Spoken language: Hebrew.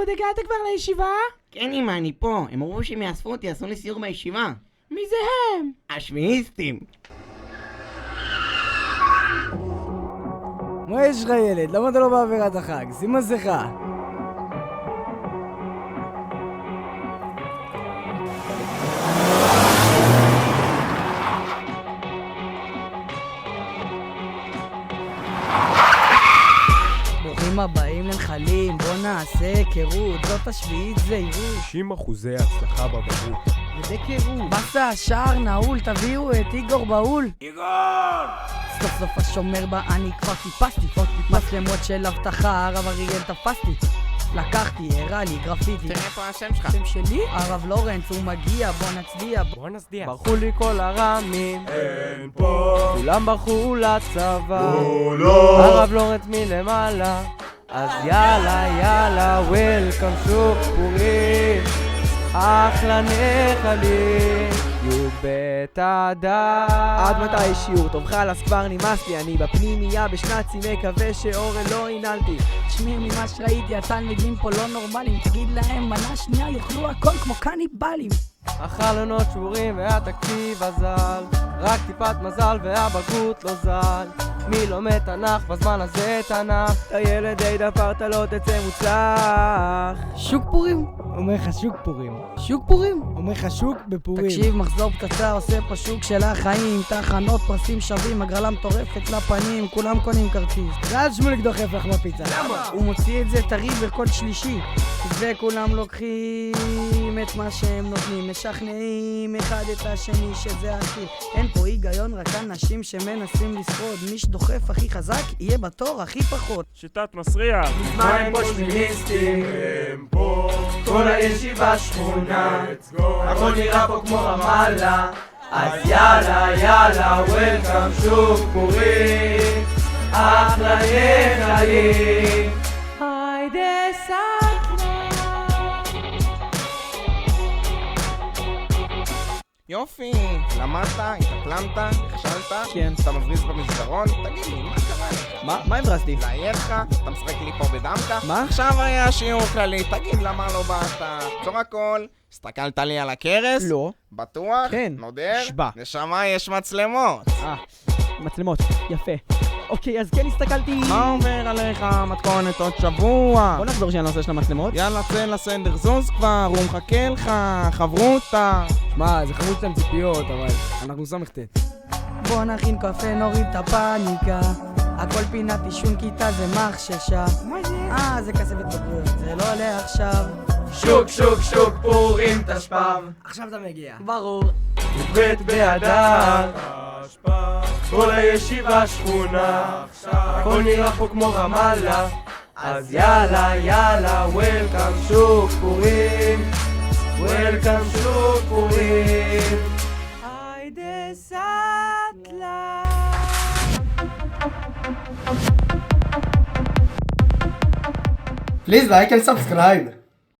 שוקפוד, הגעת כבר לישיבה? כן אמא, אני פה. הם אמרו שהם יאספו אותי, יעשו לי סיור בישיבה. מי זה הם? השביעיסטים. מה יש לך ילד? למה אתה לא באווירת החג? שים מסכה. ברוכים הבאים לנחלים, בוא נעשה היכרות, זאת השביעית זהירות. 90% הצלחה בבגרות. ובקירות. בסה, השער נעול, תביאו את איגור בהול. איגור! סוף סוף השומר בה אני כבר טיפסתי, מצלמות של הבטחה, הרב אריאל תפסתי. לקחתי, הראה לי גרפיטי. תראה פה השם שלך. השם שלי? הרב לורנץ, הוא מגיע, בוא נצדיע. בוא נצדיע. ברחו לי כל הרמים, אין פה כולם ברחו לצבא, לא הרב לורנץ מלמעלה, אז יאללה יאללה וולקאם שוק פורים, אחלה נחלים, י"ב אדר. עד מתי שיעור? טוב חלאס כבר נמאס לי, אני בפנימייה בשנצי, מקווה שאורן לא ינלתי. תשמעי, ממה שראיתי התלמידים פה לא נורמליים, תגיד להם מנה שנייה יאכלו הכל כמו קניבלים. החלונות שבורים והתקציב עזר, רק טיפת מזל והבגרות לא זל. מי לומד תנ"ך בזמן הזה תנ"ך? אתה ילד די דפרת לא תצא מוצלח. שוק פורים? אומר לך שוק פורים. שוק פורים? אומר לך שוק בפורים. תקשיב, מחזור פצצה עושה פה שוק של החיים, תחנות פרסים שווים, הגרלה מטורפת לפנים, כולם קונים כרטיס. ואז שמוליק דוחף לך בפיצה. למה? הוא מוציא את זה טרי בכל שלישי, וכולם לוקחים את מה שהם נותנים, משכנעים אחד את השני שזה הכי. אין פה היגיון, רק אנשים שמנסים לשרוד, מי שדוחף הכי חזק יהיה בתור הכי פחות. שיטת מסריח. מה הם פה שמיניסטים? הם פה כל הישיבה שכונה, Let's go. הכל נראה פה כמו רמאללה, אז יאללה יאללה וולקאם שוק פורים, אחלה נחלים, היידה סטלה. יופי, למדת, התאקלמת, נכשלת? כן. אתה מבריז במסדרון? תגיד לי, מה קרה לך? מה הברזתי? לעייף לך? אתה משחק לי פה בדמקה? מה? עכשיו היה שיעור כללי, תגיד למה לא באת? עצור הכל, הסתכלת לי על הכרס? לא. בטוח? כן. נודר? נשבע. נשמה, יש מצלמות. מצלמות, יפה. אוקיי, אז כן הסתכלתי. מה אומר עליך מתכונת עוד שבוע? בוא נחזור שנייה לנושא של המצלמות. יאללה, צא לסנדר, זוז כבר, הוא מחכה לך, חברותה. שמע, זה חמוד שלהם ציפיות, אבל אנחנו סמכת. בוא נכין קפה, נוריד את הפאניקה, הכל פינת עישון כיתה זה מחששה. מה זה? זה כספת בגרות, זה לא עולה עכשיו. שוק שוק שוק פורים תשפ"ב, עכשיו אתה מגיע. ברור. י"ב באדר, כל הישיבה שכונה, הכל נראה פה כמו רמאללה, אז יאללה יאללה וולקאם שוק פורים, וולקאם שוק פורים, היידה סטלה. Please like and subscribe.